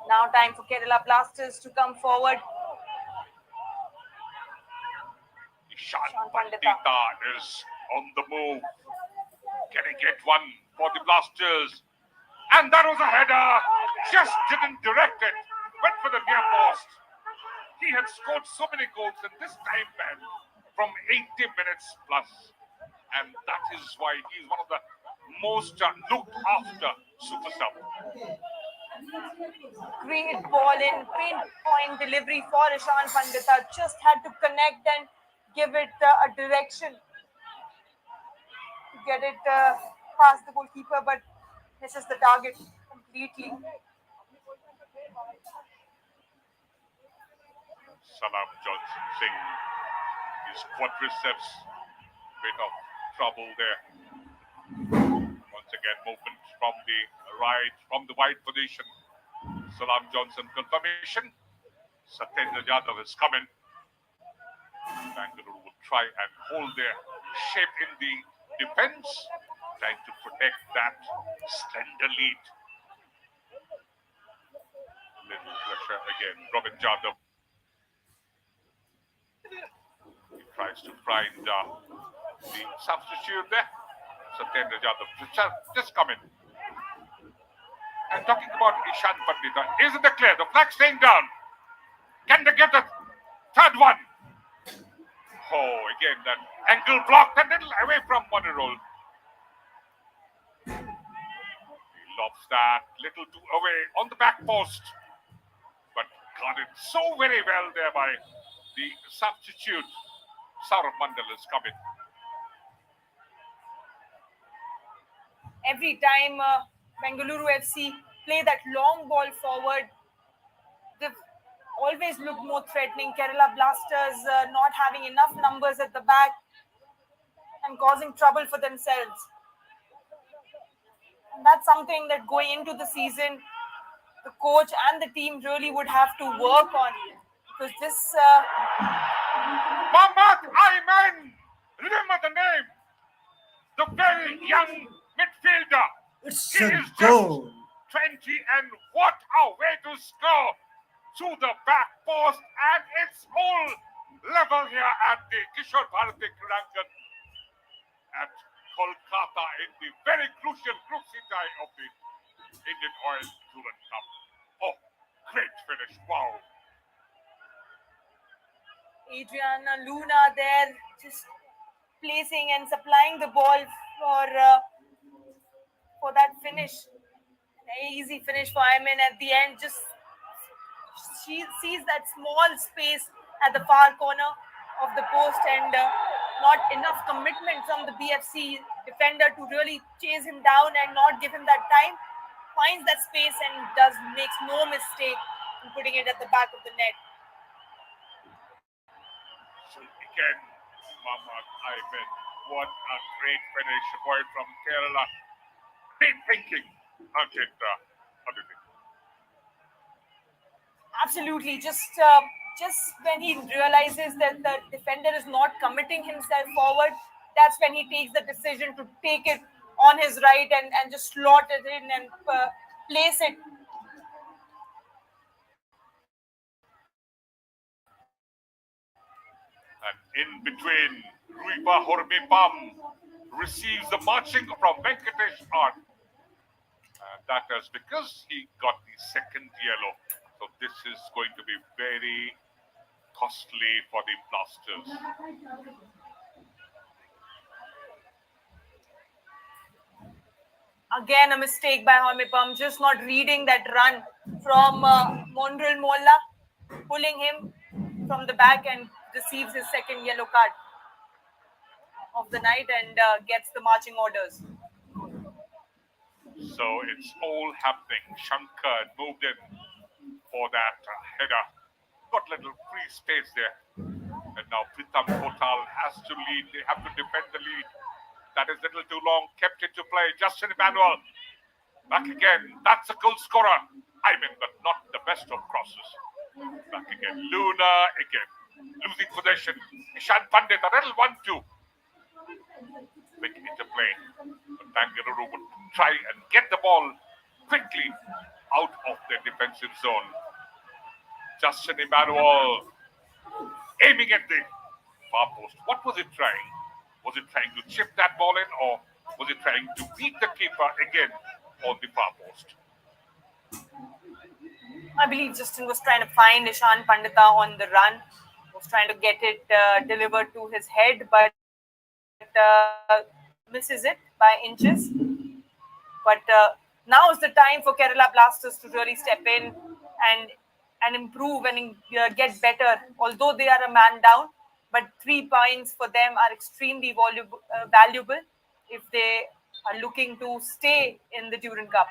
S2: Now time for Kerala Blasters to come forward.
S7: Ishan Pandita is on the move. Can he get one for the Blasters? And that was a header. Just didn't direct it. Went for the near post. He had scored so many goals in this time span from 80 minutes plus. And that is why he's one of the most looked after super sub.
S2: Great ball in, pinpoint delivery for Ishan Pandita. Just had to connect and give it a direction to get it past the goalkeeper, but misses the target completely.
S7: Salam Johnson Singh, his quadriceps, bit of trouble there. Once again, movement from the right, from the wide position. Salam Johnson confirmation. Satyendra Yadav is coming. Bangalore will try and hold their shape in the defense, trying to protect that slender lead. Little pressure again. Robin Yadav. He tries to find the substitute there. Satyendra Yadav just come in. And talking about Ishan Pandita, isn't it clear? The flag staying down. Can they get the third one? Oh, again, that ankle blocked a little away from Monirul. He lobs that little too away on the back post. But guarded so very well there by the substitute. Saurav Mandal is coming.
S2: Every time Bengaluru FC play that long ball forward, they've always looked more threatening. Kerala Blasters not having enough numbers at the back and causing trouble for themselves. And that's something that going into the season, the coach and the team really would have to work on, because this
S7: Mohammad Ayman! Remember the name! The very young midfielder.
S5: It's
S7: He
S5: a
S7: is
S5: goal.
S7: just 20, and what a way to score to the back post, and it's all level here at the Kishore Bharati Kridangan at Kolkata in the very crucial group C tie of the Indian Oil Durand Cup. Oh, great finish! Wow.
S2: Adriana Luna there just placing and supplying the ball for that finish. An easy finish for Ayman at the end. Just she sees that small space at the far corner of the post, and not enough commitment from the BFC defender to really chase him down and not give him that time. Finds that space and makes no mistake in putting it at the back of the net.
S7: So again, Mohammad Ayman, what a great finish, boy from Kerala. Great thinking, aren't it, Aditi?
S2: Absolutely. Just when he realizes that the defender is not committing himself forward, that's when he takes the decision to take it on his right and just slot it in and place it.
S7: And in between, Ruiba Hormipam receives the marching from Venkatesh Art. And that is because he got the second yellow. So this is going to be very costly for the Blasters.
S2: Again, a mistake by Homipam, just not reading that run from Monreal Molla, pulling him from the back and receives his second yellow card of the night and gets the marching orders.
S7: So it's all happening. Shankar moved in for that header. Got a little free space there. And now Pritham Kotal has to lead. They have to defend the lead. That is a little too long. Kept it to play. Justin Emmanuel. Back again. That's a goal scorer. I mean, but not the best of crosses. Back again. Luna again. Losing possession. Ishan Pandit. A little 1-2. Quick interplay. But Bangalore would try and get the ball quickly out of their defensive zone. Justin Emmanuel aiming at the far post. What was it trying? Was it trying to chip that ball in, or was it trying to beat the keeper again on the far post?
S2: I believe Justin was trying to find Ishan Pandita on the run, was trying to get it delivered to his head, but misses it by inches. But now is the time for Kerala Blasters to really step in and improve and get better. Although they are a man down, but 3 points for them are extremely valuable if they are looking to stay in the Durand Cup.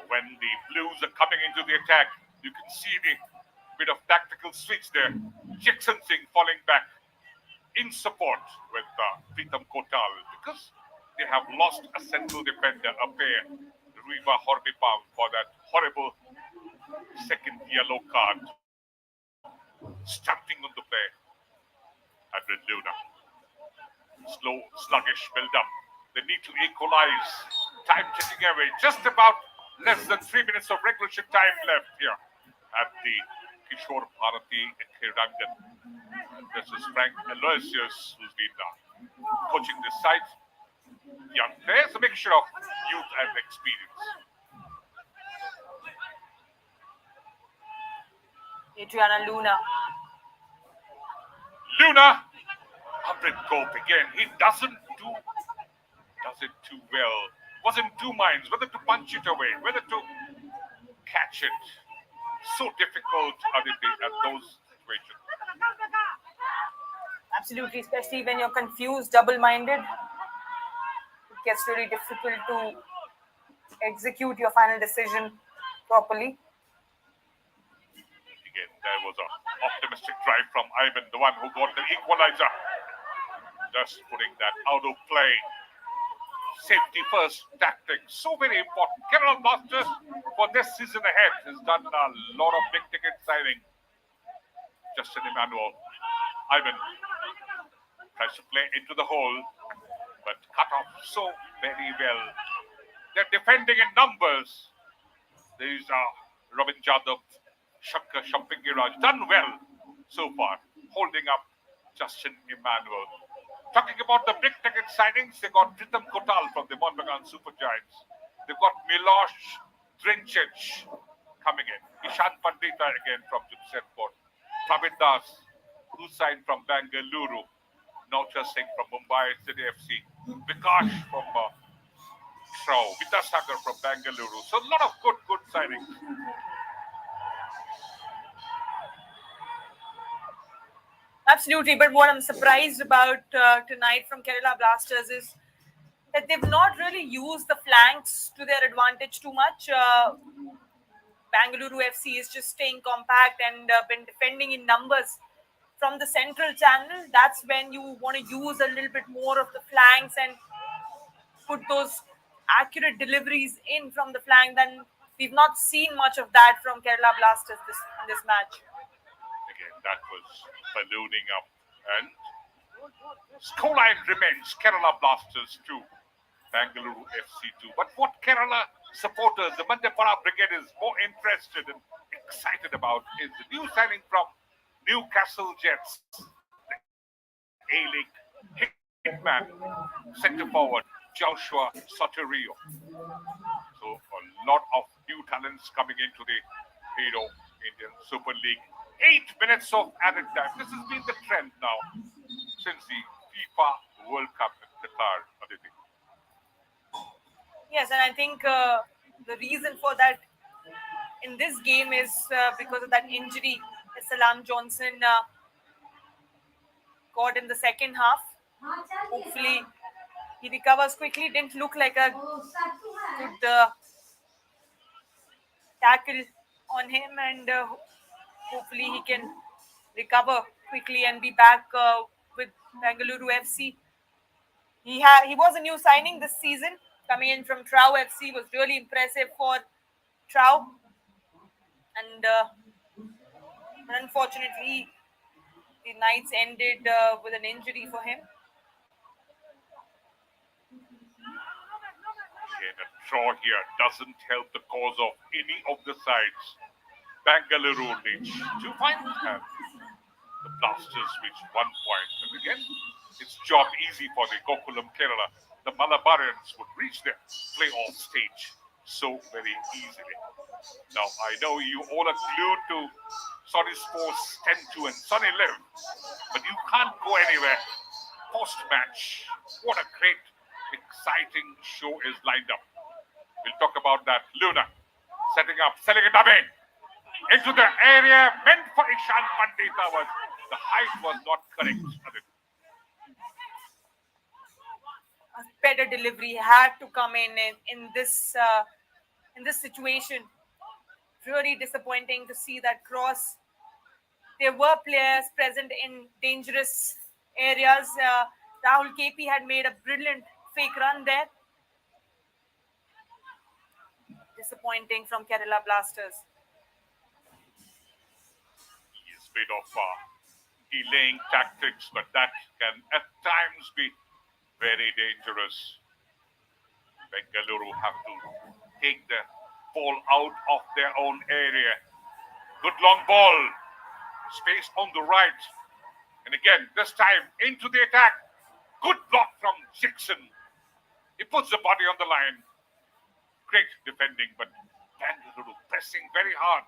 S7: When the Blues are coming into the attack, you can see the bit of tactical switch there. Jackson Singh falling back in support with Pritham Kotal because they have lost a central defender, a pair, Ruiva Hormipam, for that horrible second yellow card. Stamping on the play. Adrian Luna. Slow, sluggish build up. They need to equalize. Time ticking away. Just about less than 3 minutes of regulation time left here at the Kishore Bharati Kridangan. This is Frank Aloysius, who's been coaching this side. Young players, a mixture of youth and experience.
S2: Adriana Luna.
S7: Luna, up and go again. He does it too well. Was in two minds whether to punch it away, whether to catch it. So difficult, Aditi, at those situations.
S2: Absolutely, especially when you're confused, double-minded. It gets really difficult to execute your final decision properly.
S7: Again, there was an optimistic drive from Ivan, the one who got the equalizer. Just putting that out of play. Safety first tactic, so very important. Kerala Blasters for this season ahead has done a lot of big ticket signing. Justin Emmanuel, Ivan tries to play into the hole, but cut off so very well. They're defending in numbers. These are Robin Jadhav, Shankar Shampingiraj, done well so far, holding up Justin Emmanuel. Talking about the big ticket signings, they got Pritham Kotal from the Monbagan Super Giants. They've got Milosh Trincic coming in. Ishan Pandita again from Jamshedpur. Pravin Das, who signed from Bengaluru. Naucha Singh from Mumbai City FC. Vikash from Shrao. Vidasagar from Bengaluru. So a lot of good signings.
S2: Absolutely, but what I'm surprised about tonight from Kerala Blasters is that they've not really used the flanks to their advantage too much. Bengaluru FC is just staying compact and been defending in numbers from the central channel. That's when you want to use a little bit more of the flanks and put those accurate deliveries in from the flank than we've not seen much of that from Kerala Blasters in this match.
S7: Again, that was ballooning up. And scoreline remains Kerala Blasters 2, Bangalore FC 2. But what Kerala supporters, the Mandapara Brigade, is more interested and excited about is the new signing from Newcastle Jets, the A-League hitman, centre forward Joshua Soterio. So a lot of new talents coming into the Hero Indian Super League. 8 minutes of added time. This has been the trend now since the FIFA World Cup in Qatar, Aditi.
S2: Yes, and I think the reason for that in this game is because of that injury that Salam Johnson got in the second half. Hopefully, he recovers quickly. Didn't look like a good tackle on him, and hopefully he can recover quickly and be back with Bengaluru FC. He was a new signing this season, coming in from Trau FC. Was really impressive for Trau, and unfortunately, the nights ended with an injury for him.
S7: Again, a draw here doesn't help the cause of any of the sides. Bangalore reach 2 points and the Blasters reach 1 point. And again, it's job easy for the Gokulam Kerala. The Malabarians would reach the playoff stage so very easily. Now, I know you all are glued to Sonny Sports 10-2 and Sonny Live, but you can't go anywhere. Post-match, what a great, exciting show is lined up. We'll talk about that. Luna setting up, selling it away into the area meant for Ishan Pandita. The height was not correct.
S2: A better delivery had to come in this situation. Really disappointing to see that cross. There were players present in dangerous areas. Rahul KP had made a brilliant fake run there. Disappointing from Kerala Blasters.
S7: Yes, bit of delaying tactics, but that can at times be very dangerous. Bengaluru have to take the ball out of their own area. Good long ball. Space on the right. And again, this time into the attack. Good block from Jackson. He puts the body on the line. Great defending, but Bengaluru pressing very hard.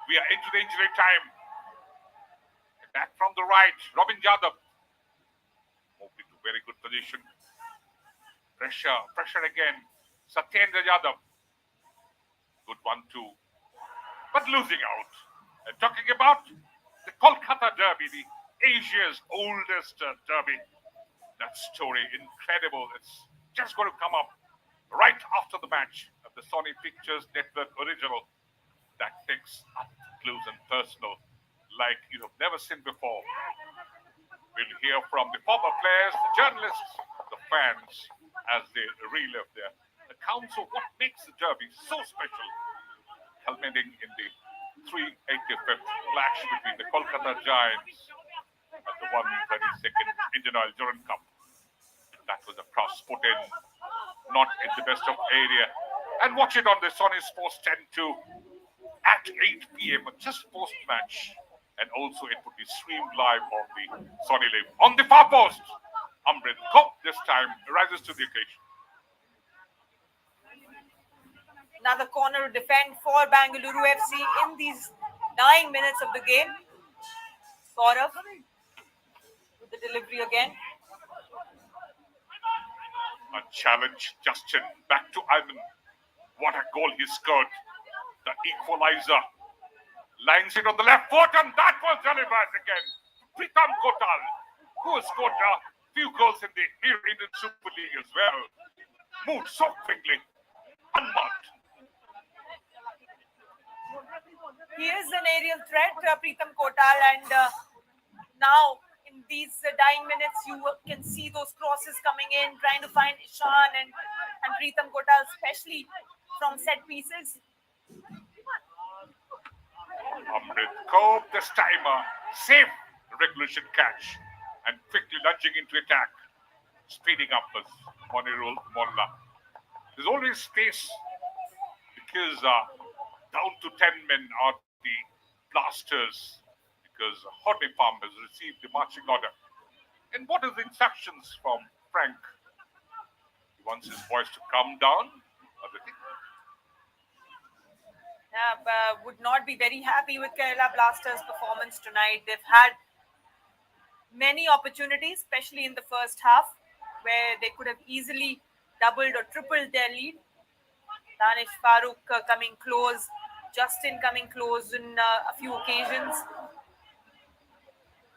S7: We are into the injury time. Back from the right, Robin Yadav. Moved into very good position. Pressure again. Satyendra Yadav. Good 1-2. But losing out. And talking about the Kolkata Derby, the Asia's oldest derby. That story, incredible. It's just going to come up right after the match of the Sony Pictures Network original. That takes up close and personal, like you have never seen before. We'll hear from the former players, the journalists, the fans, as they relive their accounts of what makes the derby so special, culminating in the 385th clash between the Kolkata Giants and the 132nd Indian Oil Durand Cup. That was a cross put in, not in the best of area. And watch it on the Sony Sports 10-2 at 8 p.m. just post-match. And also it would be streamed live on the Sony Live. On the far post, Amrit Kaur this time rises to the occasion.
S2: Another corner to defend for Bengaluru FC in these dying minutes of the game. Saurav with the delivery again.
S7: A challenge, Justin. Back to Ivan. What a goal he scored. The equalizer. Lines it on the left foot, and that was delivered again. Pritam Kotal, who has scored a few goals in the Indian Super League as well. Moved so quickly. Unmarked.
S2: He is an aerial threat, Pritam Kotal, and now in these dying minutes, you can see those crosses coming in, trying to find Ishan and Pritam Kotal, especially from set pieces.
S7: Amrit Kaur, this time a safe regulation catch and quickly lunging into attack, speeding up as Monirul Molla. There's always space because down to 10 men are the blasters because Hodney Farm has received the marching order. And what is the instructions from Frank? He wants his boys to come down.
S2: Would not be very happy with Kerala Blasters' performance tonight. They've had many opportunities, especially in the first half, where they could have easily doubled or tripled their lead. Danish Farooq coming close, Justin coming close in a few occasions.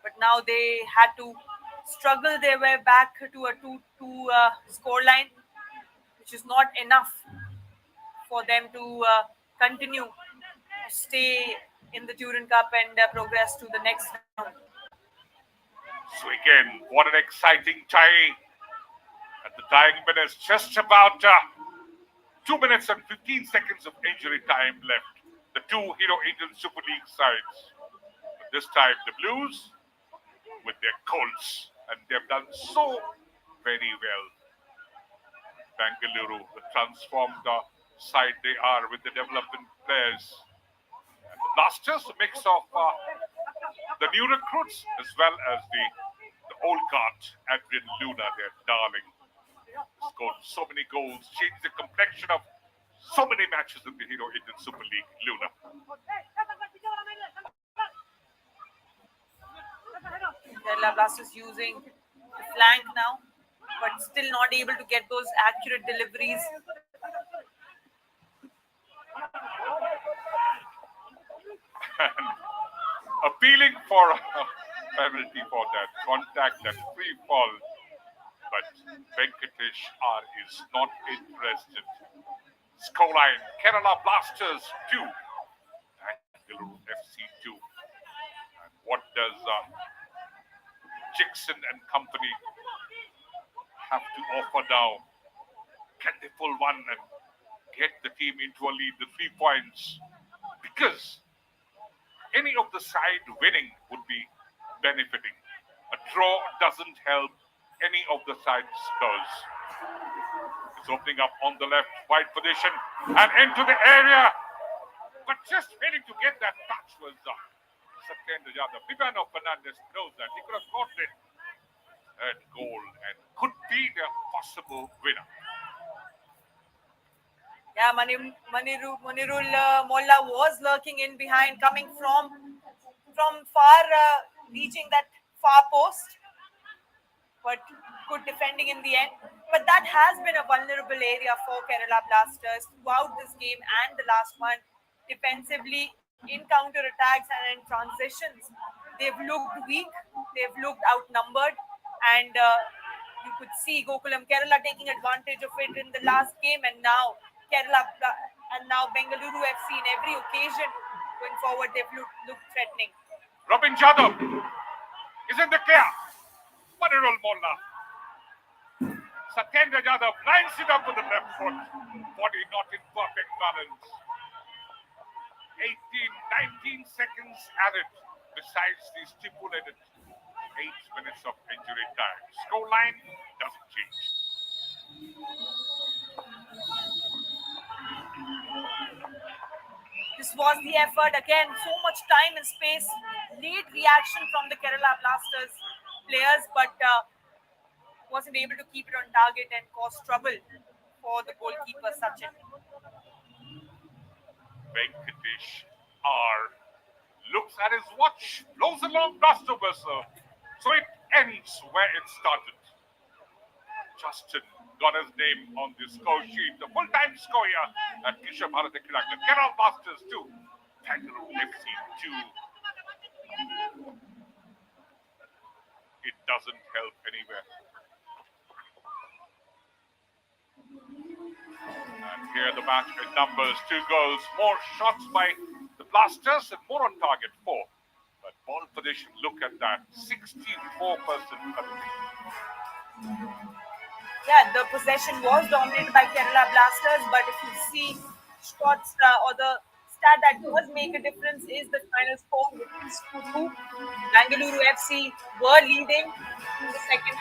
S2: But now they had to struggle their way back to a 2-2 scoreline, which is not enough for them to continue, stay in the Duran Cup and progress to the next round.
S7: So again, what an exciting tie. At the dying minutes, just about 2 minutes and 15 seconds of injury time left. The two Hero Indian Super League sides. But this time the Blues with their Colts, and they've done so very well. Bengaluru, the transformed side they are with the development players. And the Blasters, a mix of the new recruits as well as the old guard, Adrian Luna, their darling. Scored so many goals, changed the complexion of so many matches in the Hero Indian Super League. Luna.
S2: Kerala Blasters using the flank now, but still not able to get those accurate deliveries.
S7: Appealing for a penalty for that contact, that free fall. But Venkatesh R is not interested. Scoreline, Kerala Blasters 2, Bangalore FC 2. And what does Jackson and company have to offer now? Can they pull one and get the team into a lead, the 3 points? Because any of the side winning would be benefiting. A draw doesn't help any of the side's scores. It's opening up on the left, wide position, and into the area. But just failing to get that touch was Satyendra Yadav. Vivano Fernandez knows that. He could have got it at goal and could be the possible winner.
S2: Yeah, Monirul Molla was lurking in behind, coming from far, reaching that far post, but good defending in the end. But that has been a vulnerable area for Kerala Blasters throughout this game and the last one. Defensively, in counter attacks and in transitions, they've looked weak, they've looked outnumbered, and you could see Gokulam Kerala taking advantage of it in the last game, and now Bengaluru FC in every occasion going forward, they've looked threatening.
S7: Robin Jadhav is in the clear. Monirul Molla. Satyendra Yadav lines it up with the left foot. Body not in perfect balance. 18, 19 seconds added besides the stipulated 8 minutes of injury time. Scoreline doesn't change.
S2: This was the effort again. So much time and space. Late reaction from the Kerala Blasters players, but wasn't able to keep it on target and cause trouble for the goalkeeper Sachin.
S7: Venkatesh R looks at his watch, blows a long blast over, so it ends where it started. Justin got his name on the score sheet, the full-time score here at Kishore Bharati Kilakar. Kerala Blasters 2, Bangalore FC 2. It doesn't help anywhere. And here the match in numbers, 2 goals, more shots by the Blasters and more on target, 4. But ball position, look at that, 64%.
S2: Yeah, the possession was dominated by Kerala Blasters, but if you see shots or the stat that does make a difference is the final score, which is 2-2. Bangalore FC were leading in the second